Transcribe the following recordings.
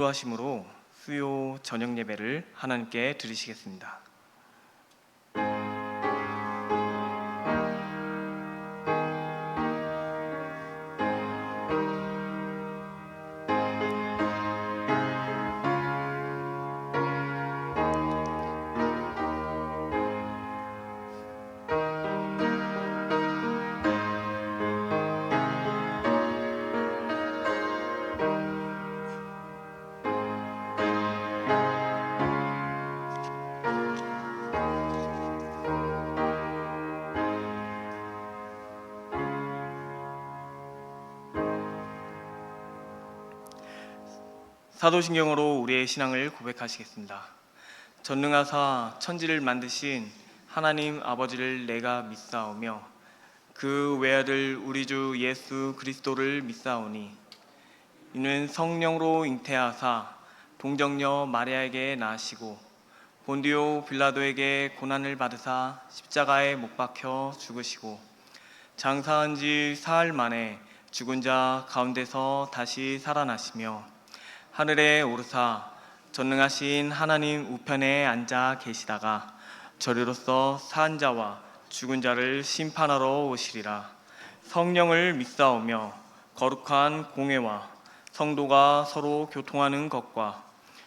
기도하심으로 수요 저녁 예배를 하나님께 드리시겠습니다. 사도신경으로 우리의 신앙을 고백하시겠습니다. 전능하사 천지를 만드신 하나님 아버지를 내가 믿사오며 그 외아들 우리 주 예수 그리스도를 믿사오니 이는 성령으로 잉태하사 동정녀 마리아에게 나시고 본디오 빌라도에게 고난을 받으사 십자가에 못 박혀 죽으시고 장사한 지 사흘 만에 죽은 자 가운데서 다시 살아나시며 하늘에 오르사 전능하신 하나님 우편에 앉아 계시다가 저리로서 산 자와 죽은 자를 심판하러 오시리라. 성령을 믿사오며 거룩한 공회와 성도가 서로 교통하는 것과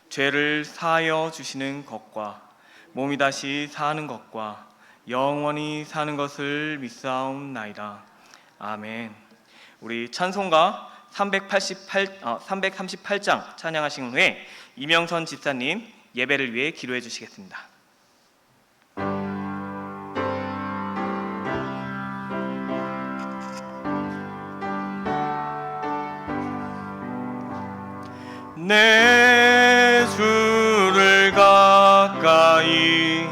죄를 사하여 주시는 것과 몸이 다시 사는 것과 영원히 사는 것을 믿사옵나이다. 아멘. 우리 찬송가 338장 찬양하신 후에 이명선 집사님 예배를 위해 기도해 주시겠습니다. 내 주를 가까이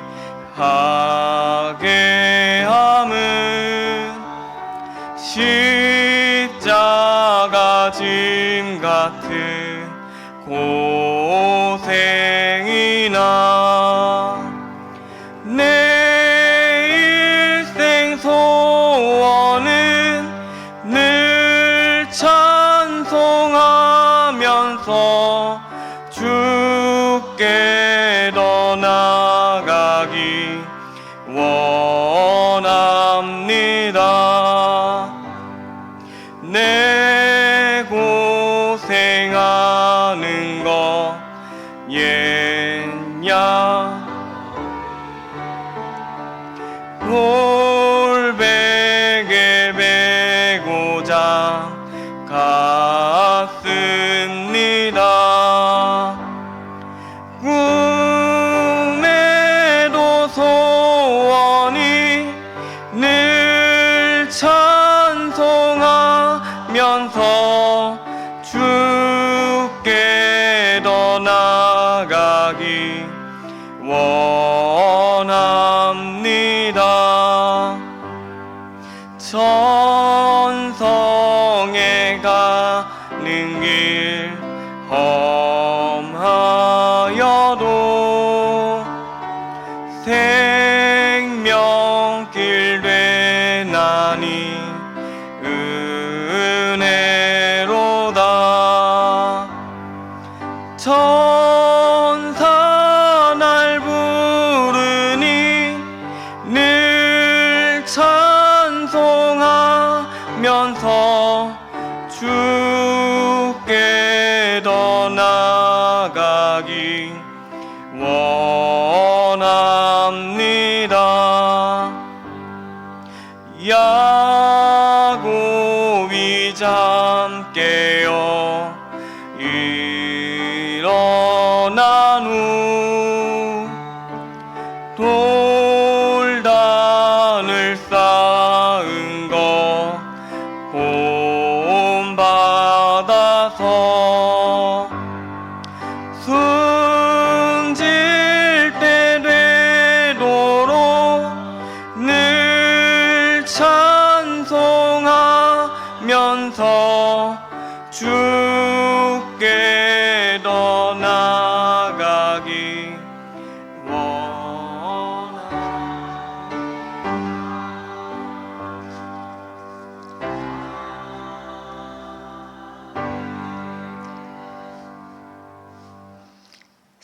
하게 함은 십자가 짐 같은 고생이나 내 일생 소원은 늘 찬송하면서 주께 더 나아가기 원합니다. 내 고생하는 것 옛냐 골백에 메고자 갔습니다. 꿈에도 소원이 늘 찬송하면서 주께 더 나아가기 원합니다. 천성에 가는 길 험하여도 생명길 되나니 은혜로다. 천사 날 부르니 늘 찬송하면서 주께 더 나아가기 원합니다. 야곱이 잠 깨어 일어나며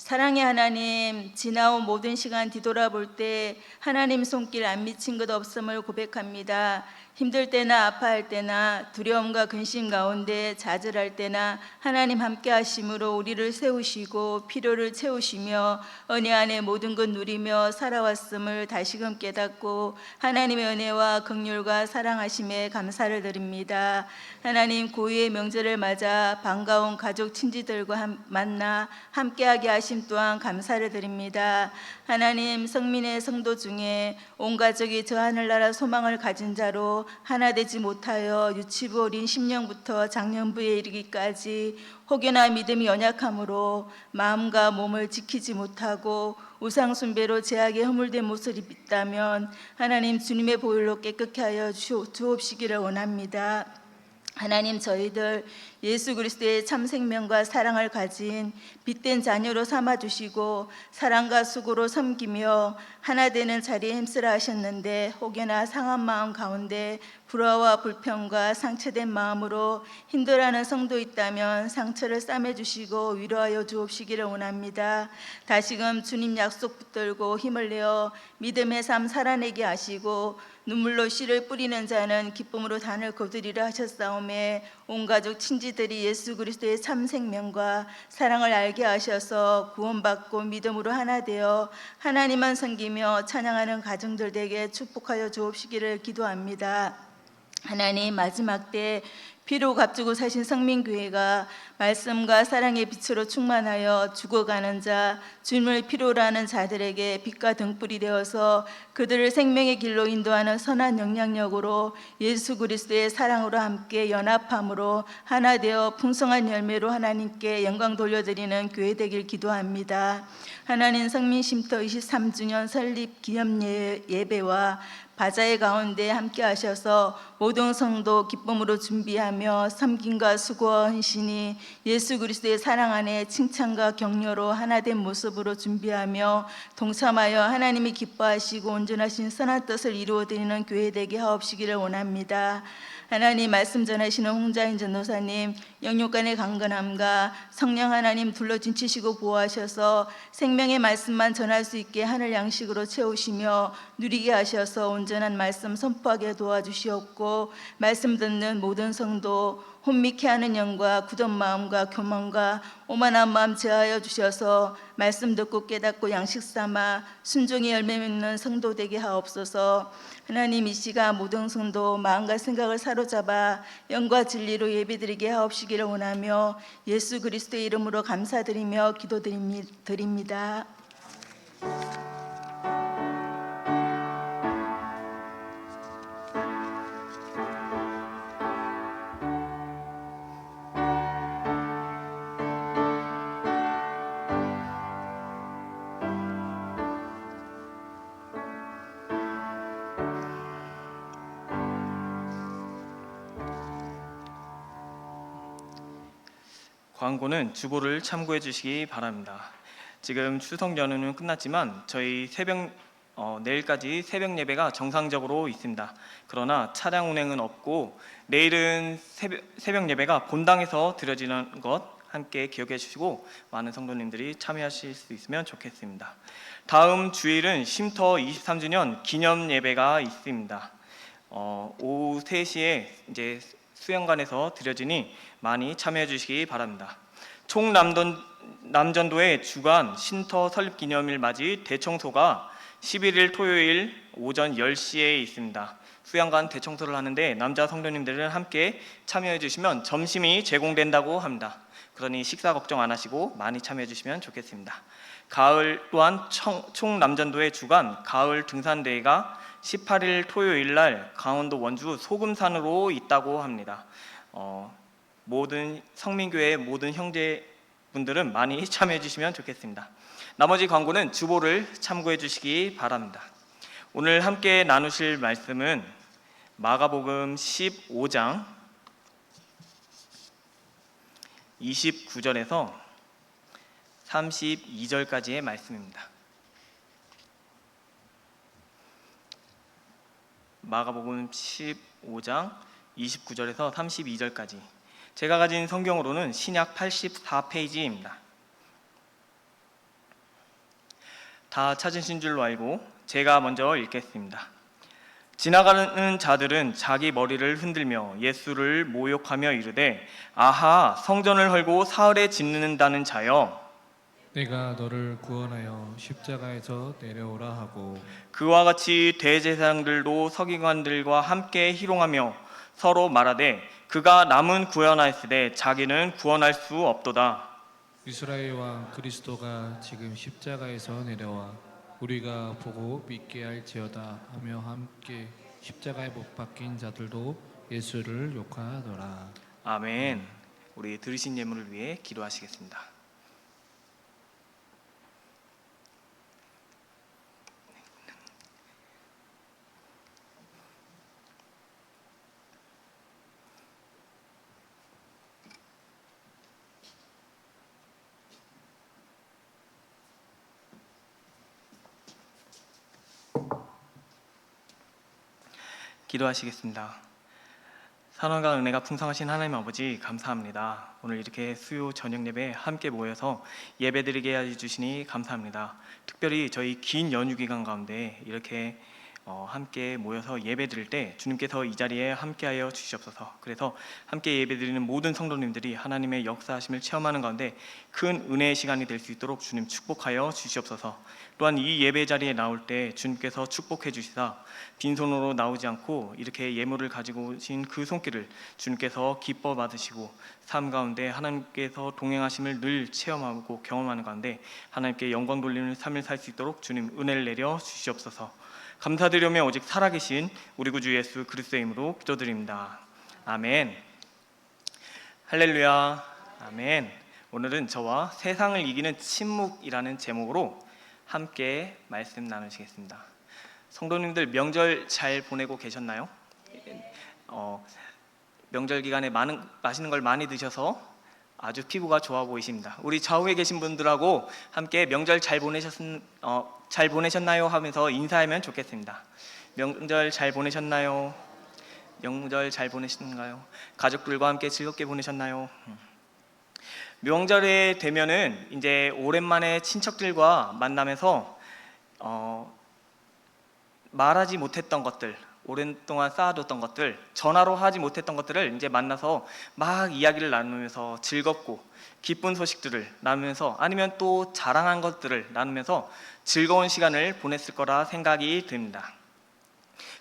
사랑의 하나님, 지나온 모든 시간 뒤돌아볼 때 하나님 손길 안 미친 것 없음을 고백합니다. 힘들 때나 아파할 때나 두려움과 근심 가운데 좌절할 때나 하나님 함께 하심으로 우리를 세우시고 필요를 채우시며 은혜 안에 모든 것 누리며 살아왔음을 다시금 깨닫고 하나님의 은혜와 긍휼과 사랑하심에 감사를 드립니다. 하나님, 고유의 명절을 맞아 반가운 가족 친지들과 만나 함께하게 하심 또한 감사를 드립니다. 하나님, 성민의 성도 중에 온 가족이 저 하늘나라 소망을 가진 자로 하나 되지 못하여 유치부 어린 심령부터 장년부에 이르기까지 혹여나 믿음이 연약함으로 마음과 몸을 지키지 못하고 우상 숭배로 죄악에 허물된 모습이 있다면 하나님, 주님의 보혈로 깨끗게 하여 주옵시기를 원합니다. 하나님, 저희들 예수 그리스도의 참 생명과 사랑을 가진 빛된 자녀로 삼아주시고 사랑과 수고로 섬기며 하나 되는 자리에 힘쓰라 하셨는데 혹여나 상한 마음 가운데 불화와 불평과 상처된 마음으로 힘들어하는 성도 있다면 상처를 싸매주시고 위로하여 주옵시기를 원합니다. 다시금 주님 약속 붙들고 힘을 내어 믿음의 삶 살아내게 하시고 눈물로 씨를 뿌리는 자는 기쁨으로 단을 거두리라 하셨사오매 온 가족 친지들이 예수 그리스도의 참 생명과 사랑을 알게 하셔서 구원받고 믿음으로 하나 되어 하나님만 섬기며 찬양하는 가정들 되게 축복하여 주옵시기를 기도합니다. 하나님, 마지막 때 피로 값주고 사신 성민교회가 말씀과 사랑의 빛으로 충만하여 죽어가는 자, 주님을 필요로 하는 자들에게 빛과 등불이 되어서 그들을 생명의 길로 인도하는 선한 영향력으로 예수 그리스도의 사랑으로 함께 연합함으로 하나 되어 풍성한 열매로 하나님께 영광 돌려드리는 교회 되길 기도합니다. 하나님, 성민쉼터 23주년 설립 기념 예배와 바자회 가운데 함께 하셔서 모든 성도 기쁨으로 준비하며 섬김과 수고와 헌신이 예수 그리스도의 사랑 안에 칭찬과 격려로 하나된 모습으로 준비하며 동참하여 하나님이 기뻐하시고 온전하신 선한 뜻을 이루어드리는 교회 되게 하옵시기를 원합니다. 하나님, 말씀 전하시는 홍자인 전도사님 영육간의 강건함과 성령 하나님 둘러진치시고 보호하셔서 생명의 말씀만 전할 수 있게 하늘 양식으로 채우시며 누리게 하셔서 온전한 말씀 선포하게 도와주시옵고 말씀 듣는 모든 성도 혼미케 하는 영과 굳은 마음과 교만과 오만한 마음 제하여 주셔서 말씀 듣고 깨닫고 양식 삼아 순종의 열매 맺는 성도 되게 하옵소서. 하나님, 이 시간 모든 성도 마음과 생각을 사로잡아 영과 진리로 예배드리게 하옵시기를 원하며 예수 그리스도의 이름으로 감사드리며 기도드립니다. 광고는 주보를 참고해 주시기 바랍니다. 지금 추석 연휴는 끝났지만 저희 내일까지 새벽 예배가 정상적으로 있습니다. 그러나 차량 운행은 없고 내일은 새벽 예배가 본당에서 드려지는 것 함께 기억해 주시고 많은 성도님들이 참여하실 수 있으면 좋겠습니다. 다음 주일은 쉼터 23주년 기념 예배가 있습니다. 오후 3시에 이제 수영관에서 드려지니 많이 참여해 주시기 바랍니다. 총남전도의 주간 쉼터 설립 기념일 맞이 대청소가 11일 토요일 오전 10시에 있습니다. 수양관 대청소를 하는데 남자 성도님들은 함께 참여해 주시면 점심이 제공된다고 합니다. 그러니 식사 걱정 안 하시고 많이 참여해 주시면 좋겠습니다. 가을 또한 총남전도의 주간 가을 등산대회가 18일 토요일 날 강원도 원주 소금산으로 있다고 합니다. 모든 성민교회 모든 형제분들은 많이 참여해 주시면 좋겠습니다. 나머지 광고는 주보를 참고해 주시기 바랍니다. 오늘 함께 나누실 말씀은 마가복음 15장 29절에서 32절까지의 말씀입니다. 마가복음 15장 29절에서 32절까지 제가 가진 성경으로는 신약 84페이지입니다. 다 찾으신 줄로 알고 제가 먼저 읽겠습니다. 지나가는 자들은 자기 머리를 흔들며 예수를 모욕하며 이르되 아하 성전을 헐고 사흘에 짓는다는 자여 내가 너를 구원하여 십자가에서 내려오라 하고 그와 같이 대제사장들도 서기관들과 함께 희롱하며 서로 말하되 그가 남은 구원하였으되 자기는 구원할 수 없도다. 이스라엘 왕 그리스도가 지금 십자가에서 내려와 우리가 보고 믿게 할지어다 하며 함께 십자가에 못 박힌 자들도 예수를 욕하더라. 아멘. 우리 들으신 예물을 위해 기도하시겠습니다. 기도하시겠습니다. 사랑과 은혜가 풍성하신 하나님 아버지 감사합니다. 오늘 이렇게 수요 저녁 예배 함께 모여서 예배드리게 해주시니 감사합니다. 특별히 저희 긴 연휴 기간 가운데 이렇게 함께 모여서 예배드릴 때 주님께서 이 자리에 함께하여 주시옵소서. 그래서 함께 예배드리는 모든 성도님들이 하나님의 역사하심을 체험하는 가운데 큰 은혜의 시간이 될 수 있도록 주님 축복하여 주시옵소서. 또한 이 예배 자리에 나올 때 주님께서 축복해 주시사 빈손으로 나오지 않고 이렇게 예물을 가지고 오신 그 손길을 주님께서 기뻐 받으시고 삶 가운데 하나님께서 동행하심을 늘 체험하고 경험하는 가운데 하나님께 영광 돌리는 삶을 살 수 있도록 주님 은혜를 내려 주시옵소서. 감사드리며 오직 살아계신 우리 구주 예수 그리스도의 이름으로 기도드립니다. 아멘. 할렐루야. 아멘. 오늘은 저와 세상을 이기는 침묵이라는 제목으로 함께 말씀 나누시겠습니다. 성도님들 명절 잘 보내고 계셨나요? 명절 기간에 맛있는 걸 많이 드셔서 아주 피부가 좋아 보이십니다. 우리 좌우에 계신 분들하고 함께 명절 잘 보내셨나요? 하면서 인사하면 좋겠습니다. 명절 잘 보내셨나요? 명절 잘 보내셨나요? 가족들과 함께 즐겁게 보내셨나요? 명절에 되면은 이제 오랜만에 친척들과 만나면서 말하지 못했던 것들, 오랫동안 쌓아뒀던 것들, 전화로 하지 못했던 것들을 이제 만나서 막 이야기를 나누면서 즐겁고 기쁜 소식들을 나누면서 아니면 또 자랑한 것들을 나누면서 즐거운 시간을 보냈을 거라 생각이 듭니다.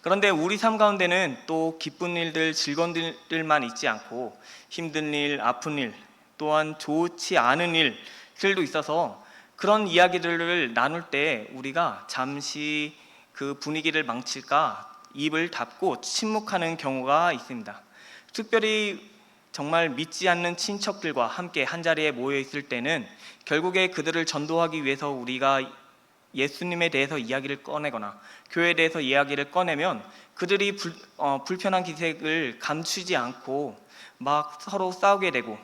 그런데 우리 삶 가운데는 또 기쁜 일들, 즐거운 일들만 있지 않고 힘든 일, 아픈 일, 또한 좋지 않은 일들도 있어서 그런 이야기들을 나눌 때 우리가 잠시 그 분위기를 망칠까 입을 닫고 침묵하는 경우가 있습니다. 특별히 정말 믿지 않는 친척들과 함께 한자리에 모여 있을 때는 결국에 그들을 전도하기 위해서 우리가 예수님에 대해서 이야기를 꺼내거나 교회에 대해서 이야기를 꺼내면 그들이 불편한 기색을 감추지 않고 막 서로 싸우게 되고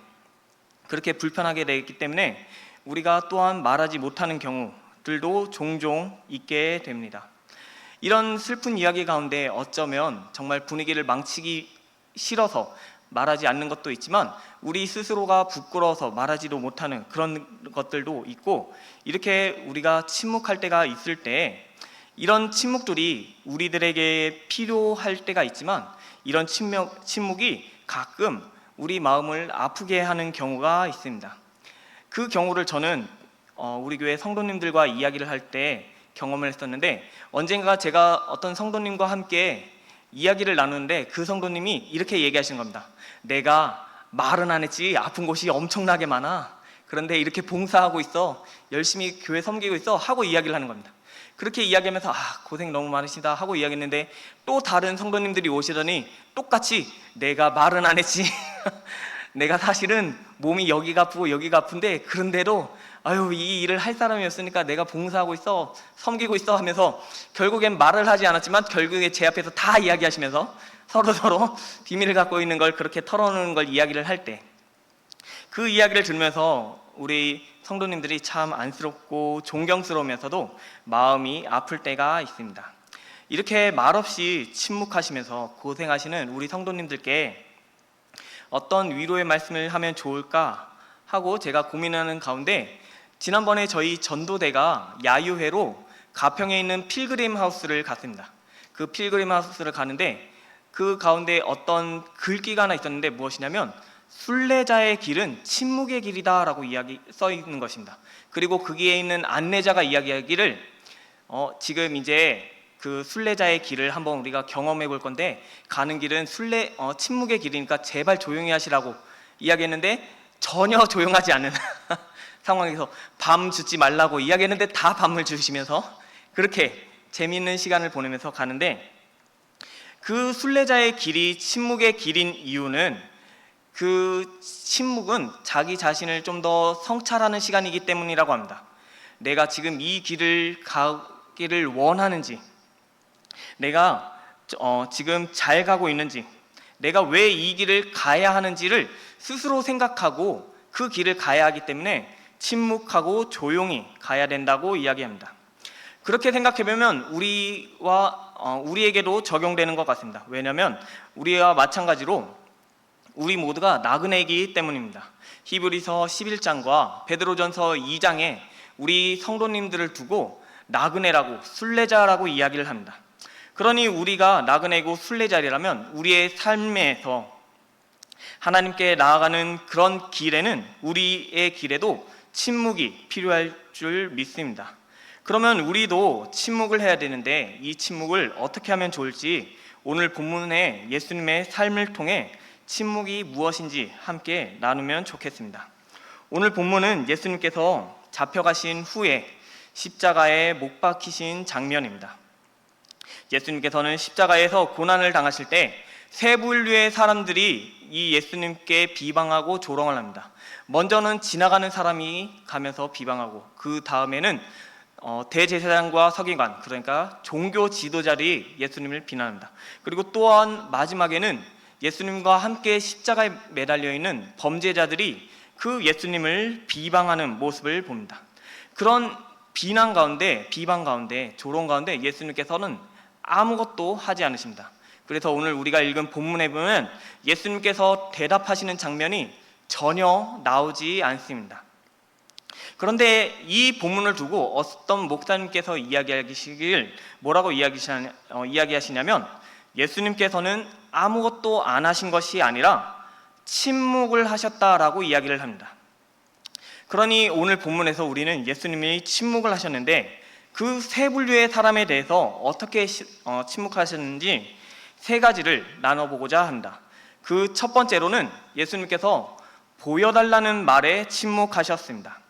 그렇게 불편하게 되기 때문에 우리가 또한 말하지 못하는 경우들도 종종 있게 됩니다. 이런 슬픈 이야기 가운데 어쩌면 정말 분위기를 망치기 싫어서 말하지 않는 것도 있지만 우리 스스로가 부끄러워서 말하지도 못하는 그런 것들도 있고 이렇게 우리가 침묵할 때가 있을 때 이런 침묵들이 우리들에게 필요할 때가 있지만 이런 침묵이 가끔 우리 마음을 아프게 하는 경우가 있습니다. 그 경우를 저는 우리 교회 성도님들과 이야기를 할 때 경험을 했었는데 언젠가 제가 어떤 성도님과 함께 이야기를 나누는데 그 성도님이 이렇게 얘기하시는 겁니다. 내가 말은 안 했지 아픈 곳이 엄청나게 많아. 그런데 이렇게 봉사하고 있어. 열심히 교회 섬기고 있어. 하고 이야기를 하는 겁니다. 그렇게 이야기하면서 고생 너무 많으시다 하고 이야기했는데 또 다른 성도님들이 오시더니 똑같이 내가 말은 안 했지. 내가 사실은 몸이 여기가 아프고 여기가 아픈데 그런데도 이 일을 할 사람이 없으니까 내가 봉사하고 있어 섬기고 있어 하면서 결국엔 말을 하지 않았지만 결국에 제 앞에서 다 이야기하시면서 서로 비밀을 갖고 있는 걸 그렇게 털어놓는 걸 이야기를 할 때 그 이야기를 들으면서 우리 성도님들이 참 안쓰럽고 존경스러우면서도 마음이 아플 때가 있습니다. 이렇게 말없이 침묵하시면서 고생하시는 우리 성도님들께 어떤 위로의 말씀을 하면 좋을까 하고 제가 고민하는 가운데 지난번에 저희 전도대가 야유회로 가평에 있는 필그림 하우스를 갔습니다. 그 필그림 하우스를 가는데 그 가운데 어떤 글귀가 하나 있었는데 무엇이냐면 순례자의 길은 침묵의 길이다라고 써 있는 것입니다. 그리고 거기에 있는 안내자가 이야기하기를 지금 이제 그 순례자의 길을 한번 우리가 경험해 볼 건데 가는 길은 침묵의 길이니까 제발 조용히 하시라고 이야기했는데 전혀 조용하지 않는 상황에서 밤 주지 말라고 이야기했는데 다 밤을 주시면서 그렇게 재미있는 시간을 보내면서 가는데, 그 순례자의 길이 침묵의 길인 이유는 그 침묵은 자기 자신을 좀 더 성찰하는 시간이기 때문이라고 합니다. 내가 지금 이 길을 가기를 원하는지, 내가 지금 잘 가고 있는지, 내가 왜 이 길을 가야 하는지를 스스로 생각하고 그 길을 가야 하기 때문에 침묵하고 조용히 가야 된다고 이야기합니다. 그렇게 생각해보면 우리에게도 적용되는 것 같습니다. 왜냐하면 우리와 마찬가지로 우리 모두가 나그네이기 때문입니다. 히브리서 11장과 베드로전서 2장에 우리 성도님들을 두고 나그네라고, 순례자라고 이야기를 합니다. 그러니 우리가 나그네고 순례자라면 우리의 삶에서 하나님께 나아가는 그런 길에는, 우리의 길에도 침묵이 필요할 줄 믿습니다. 그러면 우리도 침묵을 해야 되는데 이 침묵을 어떻게 하면 좋을지 오늘 본문의 예수님의 삶을 통해 침묵이 무엇인지 함께 나누면 좋겠습니다. 오늘 본문은 예수님께서 잡혀가신 후에 십자가에 못 박히신 장면입니다. 예수님께서는 십자가에서 고난을 당하실 때 세 분류의 사람들이 이 예수님께 비방하고 조롱을 합니다. 먼저는 지나가는 사람이 가면서 비방하고, 그 다음에는 대제사장과 서기관, 그러니까 종교 지도자들이 예수님을 비난합니다. 그리고 또한 마지막에는 예수님과 함께 십자가에 매달려 있는 범죄자들이 그 예수님을 비방하는 모습을 봅니다. 그런 비난 가운데, 비방 가운데, 조롱 가운데 예수님께서는 아무것도 하지 않으십니다. 그래서 오늘 우리가 읽은 본문에 보면 예수님께서 대답하시는 장면이 전혀 나오지 않습니다. 그런데 이 본문을 두고 어떤 목사님께서 이야기하시길 뭐라고 이야기하시냐면, 예수님께서는 아무것도 안 하신 것이 아니라 침묵을 하셨다라고 이야기를 합니다. 그러니 오늘 본문에서 우리는 예수님이 침묵을 하셨는데 그 세 분류의 사람에 대해서 어떻게 침묵하셨는지 세 가지를 나눠보고자 합니다. 그 첫 번째로는 예수님께서 보여달라는 말에 침묵하셨습니다.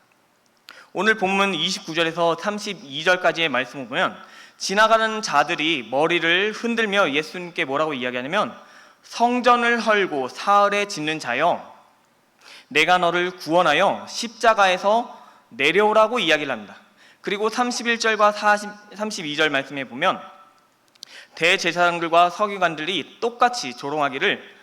오늘 본문 29절에서 32절까지의 말씀을 보면 지나가는 자들이 머리를 흔들며 예수님께 뭐라고 이야기하냐면, 성전을 헐고 사흘에 짓는 자여, 내가 너를 구원하여 십자가에서 내려오라고 이야기를 합니다. 그리고 31절과 32절 말씀에 보면 대제사장들과 서기관들이 똑같이 조롱하기를,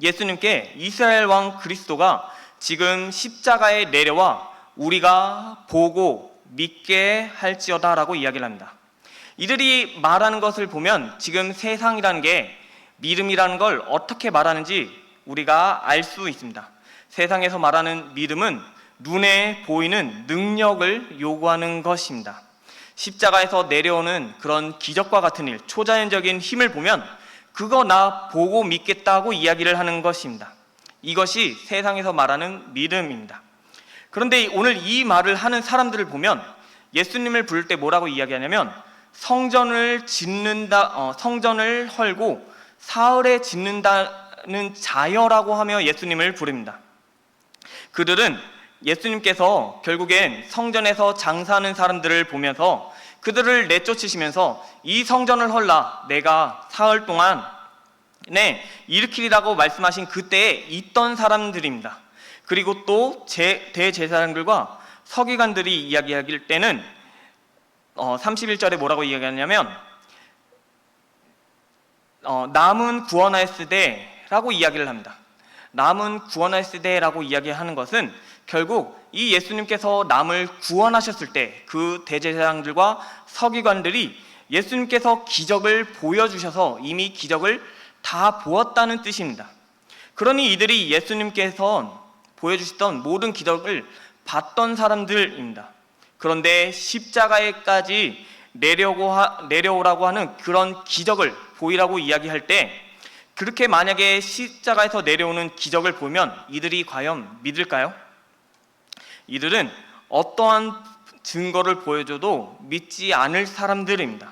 예수님께 이스라엘 왕 그리스도가 지금 십자가에 내려와 우리가 보고 믿게 할지어다 라고 이야기를 합니다. 이들이 말하는 것을 보면 지금 세상이라는 게 믿음이라는 걸 어떻게 말하는지 우리가 알 수 있습니다. 세상에서 말하는 믿음은 눈에 보이는 능력을 요구하는 것입니다. 십자가에서 내려오는 그런 기적과 같은 일, 초자연적인 힘을 보면 그거 나 보고 믿겠다고 이야기를 하는 것입니다. 이것이 세상에서 말하는 믿음입니다. 그런데 오늘 이 말을 하는 사람들을 보면 예수님을 부를 때 뭐라고 이야기하냐면, 성전을 헐고 사흘에 짓는다는 자여라고 하며 예수님을 부릅니다. 그들은 예수님께서 결국엔 성전에서 장사하는 사람들을 보면서 그들을 내쫓으시면서 이 성전을 헐라 내가 사흘 동안 일으키리라고 말씀하신 그때에 있던 사람들입니다. 그리고 또 대제사장들과 서기관들이 이야기하길 때는 31절에 뭐라고 이야기하냐면, 남은 구원하였으되 라고 이야기를 합니다. 남은 구원하였으되 라고 이야기하는 것은 결국 이 예수님께서 남을 구원하셨을 때 그 대제사장들과 서기관들이 예수님께서 기적을 보여주셔서 이미 기적을 다 보았다는 뜻입니다. 그러니 이들이 예수님께서 보여주셨던 모든 기적을 받던 사람들입니다. 그런데 십자가에까지 내려오라고 하는 그런 기적을 보이라고 이야기할 때, 그렇게 만약에 십자가에서 내려오는 기적을 보면 이들이 과연 믿을까요? 이들은 어떠한 증거를 보여줘도 믿지 않을 사람들입니다.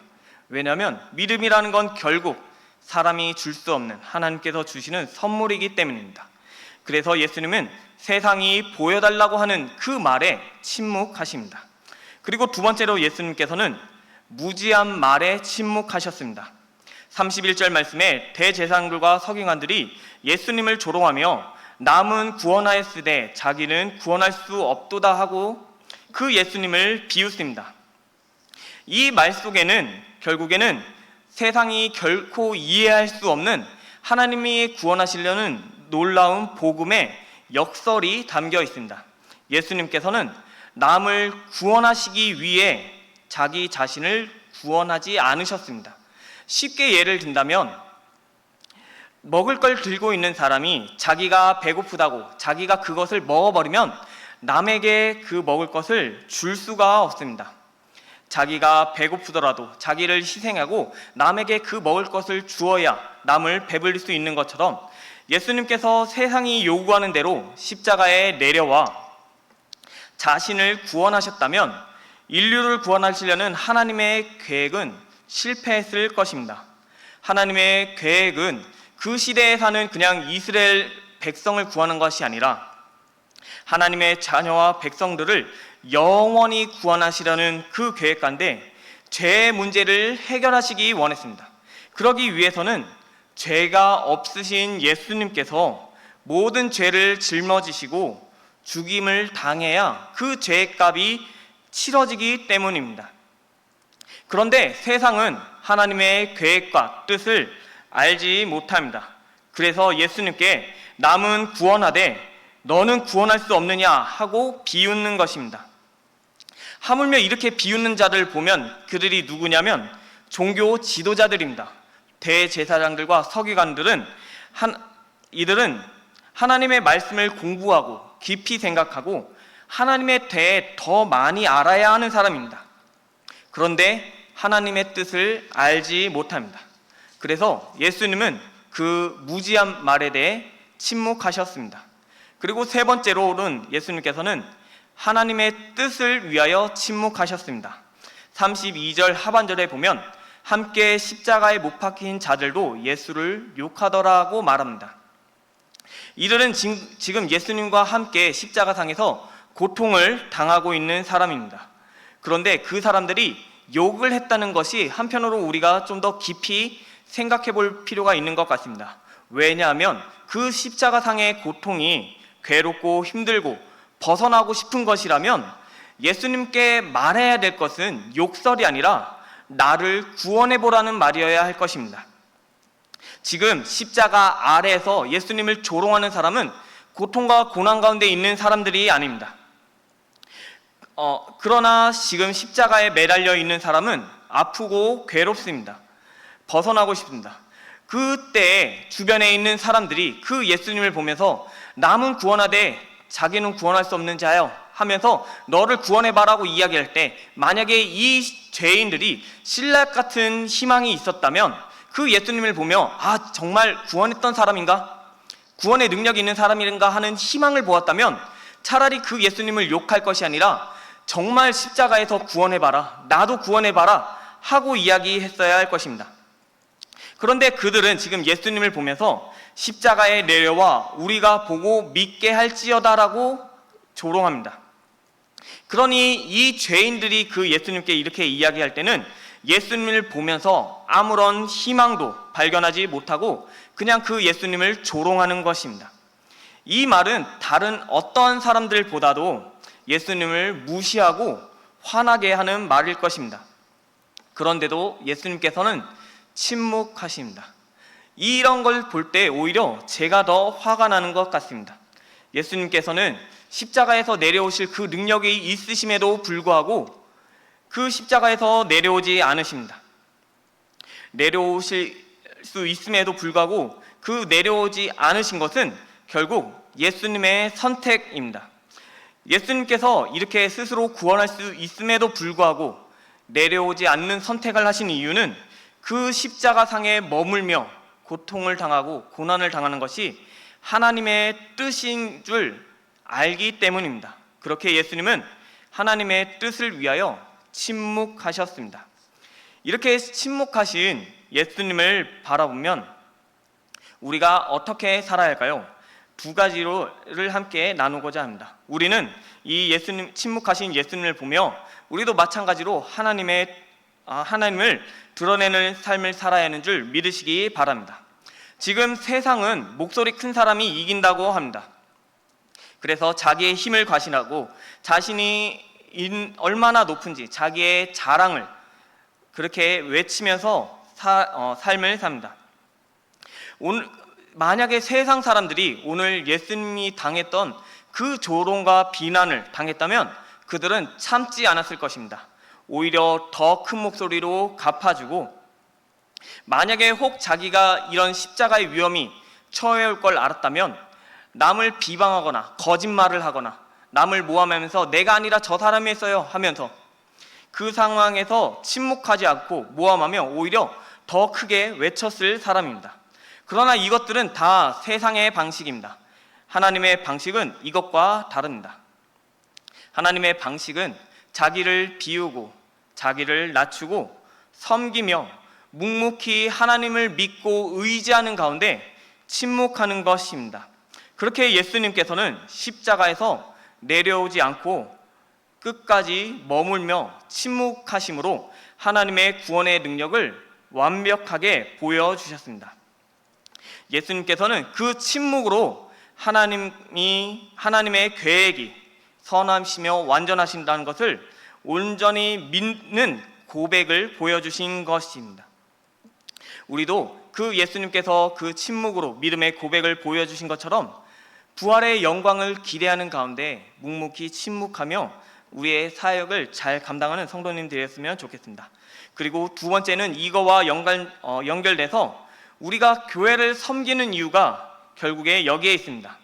왜냐하면 믿음이라는 건 결국 사람이 줄 수 없는 하나님께서 주시는 선물이기 때문입니다. 그래서 예수님은 세상이 보여달라고 하는 그 말에 침묵하십니다. 그리고 두 번째로 예수님께서는 무지한 말에 침묵하셨습니다. 31절 말씀에 대제사장들과 서기관들이 예수님을 조롱하며 남은 구원하였으되 자기는 구원할 수 없도다 하고 그 예수님을 비웃습니다. 이 말 속에는 결국에는 세상이 결코 이해할 수 없는 하나님이 구원하시려는 놀라운 복음의 역설이 담겨 있습니다. 예수님께서는 남을 구원하시기 위해 자기 자신을 구원하지 않으셨습니다. 쉽게 예를 든다면 먹을 걸 들고 있는 사람이 자기가 배고프다고 자기가 그것을 먹어버리면 남에게 그 먹을 것을 줄 수가 없습니다. 자기가 배고프더라도 자기를 희생하고 남에게 그 먹을 것을 주어야 남을 배불릴 수 있는 것처럼 예수님께서 세상이 요구하는 대로 십자가에 내려와 자신을 구원하셨다면 인류를 구원하시려는 하나님의 계획은 실패했을 것입니다. 하나님의 계획은 그 시대에 사는 그냥 이스라엘 백성을 구하는 것이 아니라 하나님의 자녀와 백성들을 영원히 구원하시려는 그 계획 가운데 죄의 문제를 해결하시기 원했습니다. 그러기 위해서는 죄가 없으신 예수님께서 모든 죄를 짊어지시고 죽임을 당해야 그 죄의 값이 치러지기 때문입니다. 그런데 세상은 하나님의 계획과 뜻을 알지 못합니다. 그래서 예수님께 남은 구원하되 너는 구원할 수 없느냐 하고 비웃는 것입니다. 하물며 이렇게 비웃는 자를 보면 그들이 누구냐면 종교 지도자들입니다. 대제사장들과 서기관들은 이들은 하나님의 말씀을 공부하고 깊이 생각하고 하나님에 대해 더 많이 알아야 하는 사람입니다. 그런데 하나님의 뜻을 알지 못합니다. 그래서 예수님은 그 무지한 말에 대해 침묵하셨습니다. 그리고 세 번째로는 예수님께서는 하나님의 뜻을 위하여 침묵하셨습니다. 32절 하반절에 보면 함께 십자가에 못 박힌 자들도 예수를 욕하더라고 말합니다. 이들은 지금 예수님과 함께 십자가상에서 고통을 당하고 있는 사람입니다. 그런데 그 사람들이 욕을 했다는 것이 한편으로 우리가 좀 더 깊이 생각해 볼 필요가 있는 것 같습니다. 왜냐하면 그 십자가상의 고통이 괴롭고 힘들고 벗어나고 싶은 것이라면 예수님께 말해야 될 것은 욕설이 아니라 나를 구원해 보라는 말이어야 할 것입니다. 지금 십자가 아래에서 예수님을 조롱하는 사람은 고통과 고난 가운데 있는 사람들이 아닙니다. 그러나 지금 십자가에 매달려 있는 사람은 아프고 괴롭습니다. 벗어나고 싶습니다. 그때 주변에 있는 사람들이 그 예수님을 보면서 남은 구원하되 자기는 구원할 수 없는 자여 하면서 너를 구원해봐라고 이야기할 때 만약에 이 죄인들이 신라 같은 희망이 있었다면 그 예수님을 보며 아 정말 구원했던 사람인가? 구원의 능력이 있는 사람인가 하는 희망을 보았다면 차라리 그 예수님을 욕할 것이 아니라 정말 십자가에서 구원해봐라, 나도 구원해봐라 하고 이야기했어야 할 것입니다. 그런데 그들은 지금 예수님을 보면서 십자가에 내려와 우리가 보고 믿게 할지어다라고 조롱합니다. 그러니 이 죄인들이 그 예수님께 이렇게 이야기할 때는 예수님을 보면서 아무런 희망도 발견하지 못하고 그냥 그 예수님을 조롱하는 것입니다. 이 말은 다른 어떠한 사람들보다도 예수님을 무시하고 화나게 하는 말일 것입니다. 그런데도 예수님께서는 침묵하십니다. 이런 걸 볼 때 오히려 제가 더 화가 나는 것 같습니다. 예수님께서는 십자가에서 내려오실 그 능력이 있으심에도 불구하고 그 십자가에서 내려오지 않으십니다. 내려오실 수 있음에도 불구하고 그 내려오지 않으신 것은 결국 예수님의 선택입니다. 예수님께서 이렇게 스스로 구원할 수 있음에도 불구하고 내려오지 않는 선택을 하신 이유는 그 십자가상에 머물며 고통을 당하고 고난을 당하는 것이 하나님의 뜻인 줄 알기 때문입니다. 그렇게 예수님은 하나님의 뜻을 위하여 침묵하셨습니다. 이렇게 침묵하신 예수님을 바라보면 우리가 어떻게 살아야 할까요? 두 가지를 함께 나누고자 합니다. 우리는 이 예수님, 침묵하신 예수님을 보며 우리도 마찬가지로 하나님을 드러내는 삶을 살아야 하는 줄 믿으시기 바랍니다. 지금 세상은 목소리 큰 사람이 이긴다고 합니다. 그래서 자기의 힘을 과신하고 자신이 얼마나 높은지 자기의 자랑을 그렇게 외치면서 삶을 삽니다. 만약에 세상 사람들이 오늘 예수님이 당했던 그 조롱과 비난을 당했다면 그들은 참지 않았을 것입니다. 오히려 더 큰 목소리로 갚아주고, 만약에 혹 자기가 이런 십자가의 위험이 처해 올 걸 알았다면 남을 비방하거나 거짓말을 하거나 남을 모함하면서 내가 아니라 저 사람이 했어요 하면서 그 상황에서 침묵하지 않고 모함하며 오히려 더 크게 외쳤을 사람입니다. 그러나 이것들은 다 세상의 방식입니다. 하나님의 방식은 이것과 다릅니다. 하나님의 방식은 자기를 비우고 자기를 낮추고 섬기며 묵묵히 하나님을 믿고 의지하는 가운데 침묵하는 것입니다. 그렇게 예수님께서는 십자가에서 내려오지 않고 끝까지 머물며 침묵하심으로 하나님의 구원의 능력을 완벽하게 보여주셨습니다. 예수님께서는 그 침묵으로 하나님의 계획이 선하시며 완전하신다는 것을 온전히 믿는 고백을 보여주신 것입니다. 우리도 그 예수님께서 그 침묵으로 믿음의 고백을 보여주신 것처럼 부활의 영광을 기대하는 가운데 묵묵히 침묵하며 우리의 사역을 잘 감당하는 성도님 되었으면 좋겠습니다. 그리고 두 번째는 이거와 연결돼서 우리가 교회를 섬기는 이유가 결국에 여기에 있습니다.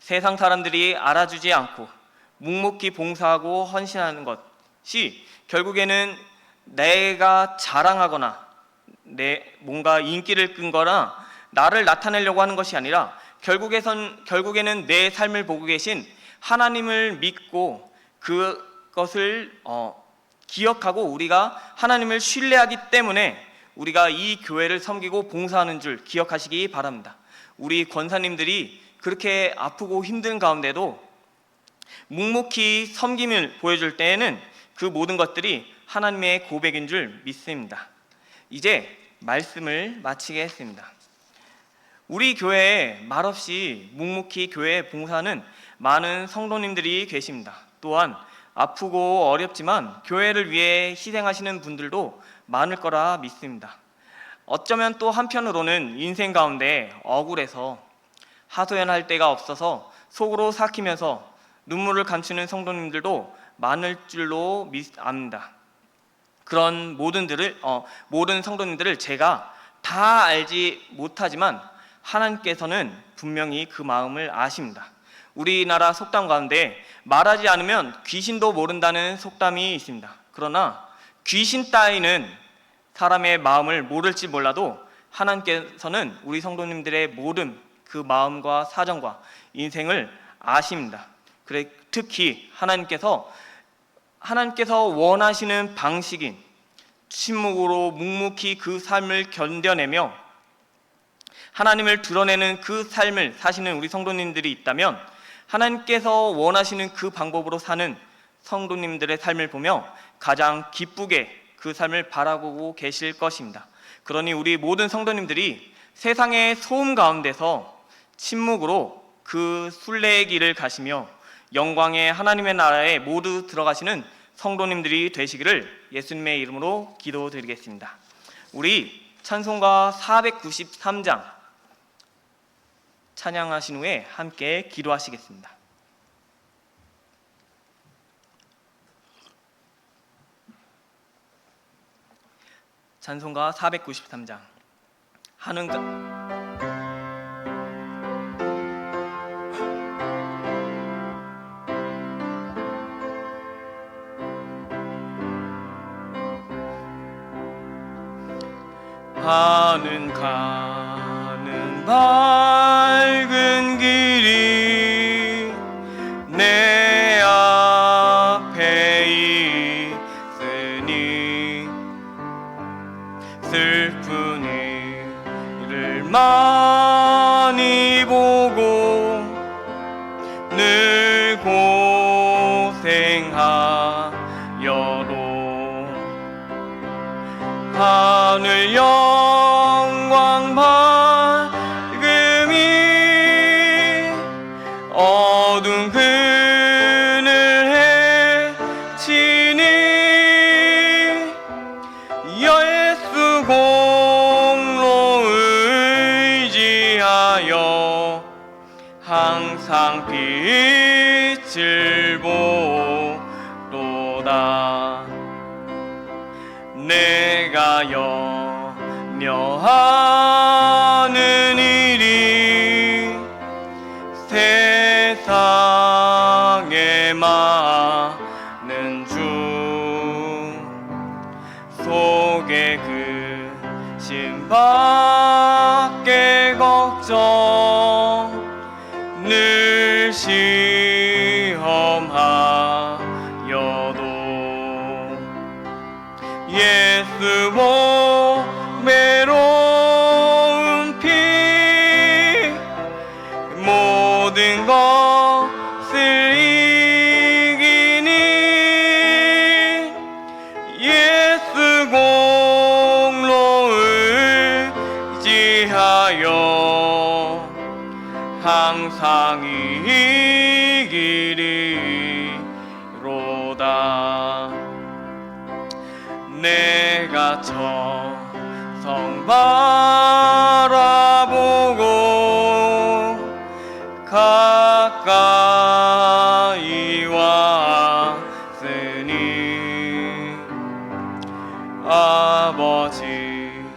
세상 사람들이 알아주지 않고 묵묵히 봉사하고 헌신하는 것이 결국에는 내가 자랑하거나 뭔가 인기를 끈거나 나를 나타내려고 하는 것이 아니라 결국에는 내 삶을 보고 계신 하나님을 믿고 그것을 기억하고 우리가 하나님을 신뢰하기 때문에 우리가 이 교회를 섬기고 봉사하는 줄 기억하시기 바랍니다. 우리 권사님들이 그렇게 아프고 힘든 가운데도 묵묵히 섬김을 보여줄 때에는 그 모든 것들이 하나님의 고백인 줄 믿습니다. 이제 말씀을 마치겠습니다. 우리 교회에 말없이 묵묵히 교회에 봉사하는 많은 성도님들이 계십니다. 또한 아프고 어렵지만 교회를 위해 희생하시는 분들도 많을 거라 믿습니다. 어쩌면 또 한편으로는 인생 가운데 억울해서 하소연할 데가 없어서 속으로 삭히면서 눈물을 감추는 성도님들도 많을 줄로 압니다. 그런 모든 성도님들을 제가 다 알지 못하지만 하나님께서는 분명히 그 마음을 아십니다. 우리나라 속담 가운데 말하지 않으면 귀신도 모른다는 속담이 있습니다. 그러나 귀신 따위는 사람의 마음을 모를지 몰라도 하나님께서는 우리 성도님들의 모든 그 마음과 사정과 인생을 아십니다. 그래 특히 하나님께서 원하시는 방식인 침묵으로 묵묵히 그 삶을 견뎌내며 하나님을 드러내는 그 삶을 사시는 우리 성도님들이 있다면 하나님께서 원하시는 그 방법으로 사는 성도님들의 삶을 보며 가장 기쁘게 그 삶을 바라보고 계실 것입니다. 그러니 우리 모든 성도님들이 세상의 소음 가운데서 침묵으로 그 순례의 길을 가시며 영광의 하나님의 나라에 모두 들어가시는 성도님들이 되시기를 예수님의 이름으로 기도드리겠습니다. 우리 찬송가 493장 찬양하신 후에 함께 기도하시겠습니다. 찬송가 493장 가는 밝은 길이 내 앞에 있으니 슬픈 일을 많이 보고 늘 고생하여도 하늘 영광 밝음이 어두운 그늘 해치니 예수 공로 의지하여 항상 빛을 보도다. 내가 염려하는 일이 세상에 많은 중 속에 그 신밖에 걱정 늘 시험하여도 예수 보배로운 피 모든 것을 이기니 예수 공로 의지하여 항상 이기리로다. 내가 천성 바라보고 가까이 왔으니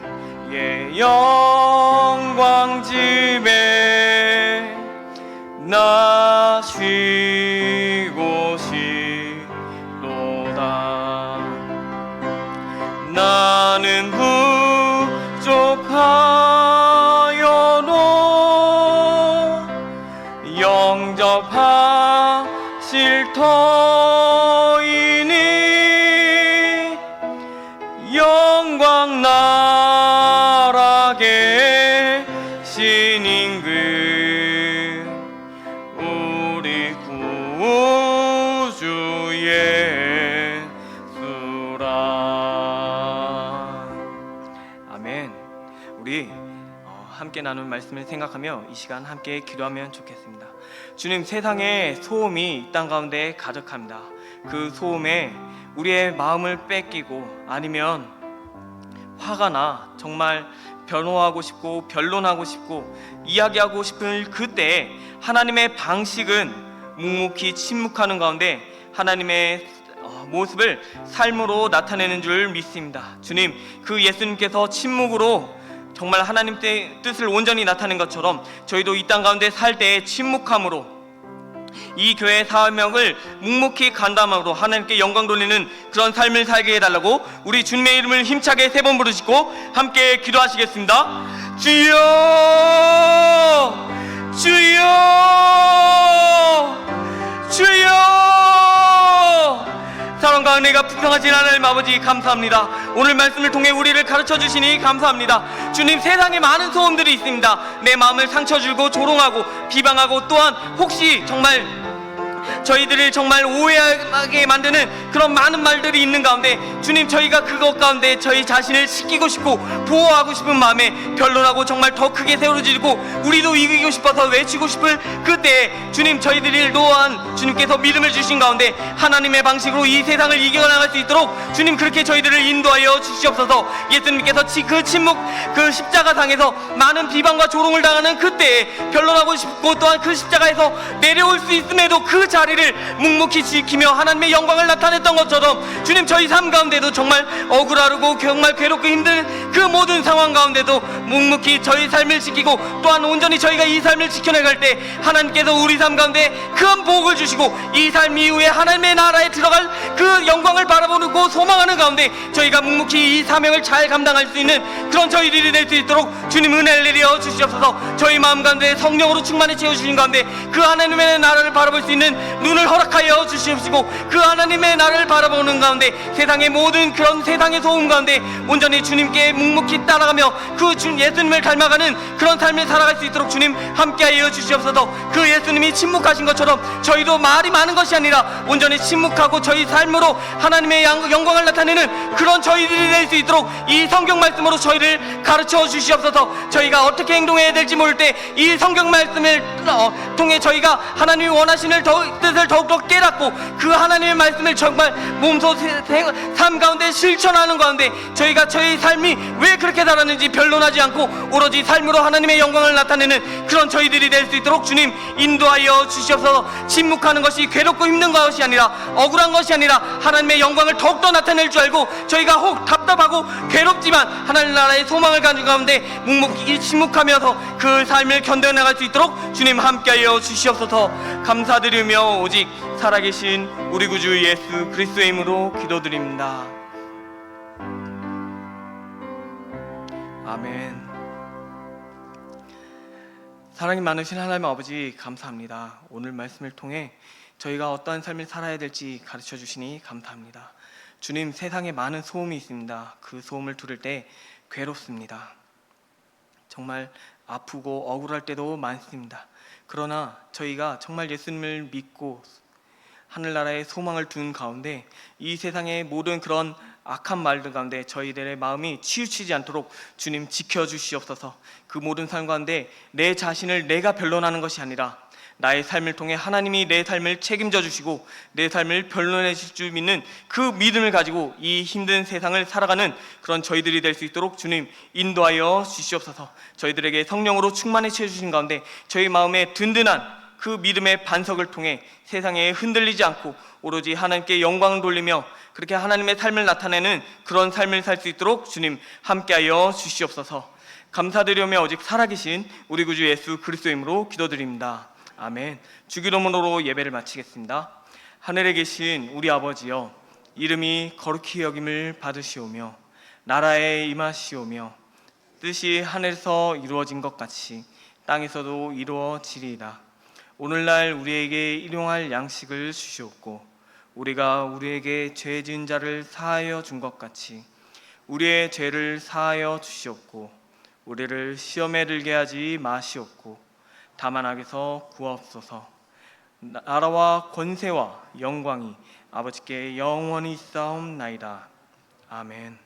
아버지의 영광 집에 나 쉬고 싶도다. 나는 부족하여도 영접하실 터이니 영광 나라 계신 임금 우리 구주 예수라. 아멘. 우리 함께 나눈 말씀을 생각하며 이 시간 함께 기도하면 좋겠습니다. 주님, 세상에 소음이 이 땅 가운데 가득합니다. 그 소음에 우리의 마음을 뺏기고 아니면 화가 나 정말 변호하고 싶고 변론하고 싶고 이야기하고 싶은 그때 하나님의 방식은 묵묵히 침묵하는 가운데 하나님의 모습을 삶으로 나타내는 줄 믿습니다. 주님, 그 예수님께서 침묵으로 정말 하나님 뜻을 온전히 나타낸 것처럼 저희도 이 땅 가운데 살 때 침묵함으로 이 교회의 사명을 묵묵히 간담함으로 하나님께 영광 돌리는 그런 삶을 살게 해달라고 우리 주님의 이름을 힘차게 3번 부르시고 함께 기도하시겠습니다. 주여, 주여, 주여. 사랑과 은혜가 풍성하신 하나님 아버지 감사합니다. 오늘 말씀을 통해 우리를 가르쳐 주시니 감사합니다. 주님, 세상에 많은 소음들이 있습니다. 내 마음을 상처 주고 조롱하고 비방하고 또한 혹시 정말 저희들을 정말 오해하게 만드는 그런 많은 말들이 있는 가운데 주님, 저희가 그것 가운데 저희 자신을 지키고 싶고 보호하고 싶은 마음에 변론하고 정말 더 크게 세워지고 우리도 이기고 싶어서 외치고 싶을 그때 주님, 저희들이 또한 주님께서 믿음을 주신 가운데 하나님의 방식으로 이 세상을 이겨나갈 수 있도록 주님 그렇게 저희들을 인도하여 주시옵소서. 예수님께서 그 침묵 그 십자가상에서 많은 비방과 조롱을 당하는 그때에 변론하고 싶고 또한 그 십자가에서 내려올 수 있음에도 그 자리를 자리를 묵묵히 지키며 하나님의 영광을 나타냈던 것처럼 주님, 저희 삶 가운데도 정말 억울하고 정말 괴롭고 힘든 그 모든 상황 가운데도 묵묵히 저희 삶을 지키고 또한 온전히 저희가 이 삶을 지켜내갈 때 하나님께서 우리 삶 가운데 큰 복을 주시고 이 삶 이후에 하나님의 나라에 들어갈 그 영광을 바라보고 소망하는 가운데 저희가 묵묵히 이 사명을 잘 감당할 수 있는 그런 저희들이 될 수 있도록 주님 은혜를 내려 주시옵소서. 저희 마음 가운데 성령으로 충만히 채워주신 가운데 그 하나님의 나라를 바라볼 수 있는 눈을 허락하여 주시옵시고 그 하나님의 나라를 바라보는 가운데 세상의 모든 그런 세상의 소음 가운데 온전히 주님께 묵묵히 따라가며 그 예수님을 닮아가는 그런 삶을 살아갈 수 있도록 주님 함께하여 주시옵소서. 그 예수님이 침묵하신 것처럼 저희도 말이 많은 것이 아니라 온전히 침묵하고 저희 삶으로 하나님의 영광을 나타내는 그런 저희들이 될 수 있도록 이 성경 말씀으로 저희를 가르쳐 주시옵소서. 저희가 어떻게 행동해야 될지 모를 때 이 성경 말씀을 통해 저희가 하나님이 원하시는 뜻을 더욱더 깨닫고 그 하나님의 말씀을 정말 몸소 삶 가운데 실천하는 가운데 저희가 저희 삶이 왜 그렇게 살았는지 변론하지 않고 오로지 삶으로 하나님의 영광을 나타내는 그런 저희들이 될 수 있도록 주님 인도하여 주시옵소서. 침묵하는 것이 괴롭고 힘든 것이 아니라 억울한 것이 아니라 하나님의 영광을 더욱더 나타낼 줄 알고 저희가 혹 답답하고 괴롭지만 하나님 나라의 소망을 가진 가운데 묵묵히 침묵하면서 그 삶을 견뎌나갈 수 있도록 주님 함께하여 주시옵소서. 감사드리며 오직 살아계신 우리 구주 예수 그리스도의 이름으로 기도드립니다. 아멘. 사랑이 많으신 하나님 아버지, 감사합니다. 오늘 말씀을 통해 저희가 어떠한 삶을 살아야 될지 가르쳐 주시니 감사합니다. 주님, 세상에 많은 소음이 있습니다. 그 소음을 들을 때 괴롭습니다. 정말 아프고 억울할 때도 많습니다. 그러나 저희가 정말 예수님을 믿고 하늘나라의 소망을 둔 가운데 이 세상의 모든 그런 악한 말들 가운데 저희들의 마음이 치우치지 않도록 주님 지켜주시옵소서. 그 모든 삶 가운데 내 자신을 내가 변론하는 것이 아니라 나의 삶을 통해 하나님이 내 삶을 책임져 주시고 내 삶을 변론해 주실 줄 믿는 그 믿음을 가지고 이 힘든 세상을 살아가는 그런 저희들이 될 수 있도록 주님 인도하여 주시옵소서. 저희들에게 성령으로 충만해 주신 가운데 저희 마음에 든든한 그 믿음의 반석을 통해 세상에 흔들리지 않고 오로지 하나님께 영광을 돌리며 그렇게 하나님의 삶을 나타내는 그런 삶을 살 수 있도록 주님 함께하여 주시옵소서. 감사드리며 오직 살아계신 우리 구주 예수 그리스도의 이름으로 기도드립니다. 아멘. 주기도문으로 예배를 마치겠습니다. 하늘에 계신 우리 아버지여, 이름이 거룩히 여김을 받으시오며 나라에 임하시오며 뜻이 하늘에서 이루어진 것 같이 땅에서도 이루어지리이다. 오늘날 우리에게 일용할 양식을 주시옵고 우리가 우리에게 죄 지은 자를 사하여 준 것 같이 우리의 죄를 사하여 주시옵고 우리를 시험에 들게 하지 마시옵고 다만 악에서 구하옵소서. 나라와 권세와 영광이 아버지께 영원히 있사옵나이다. 아멘.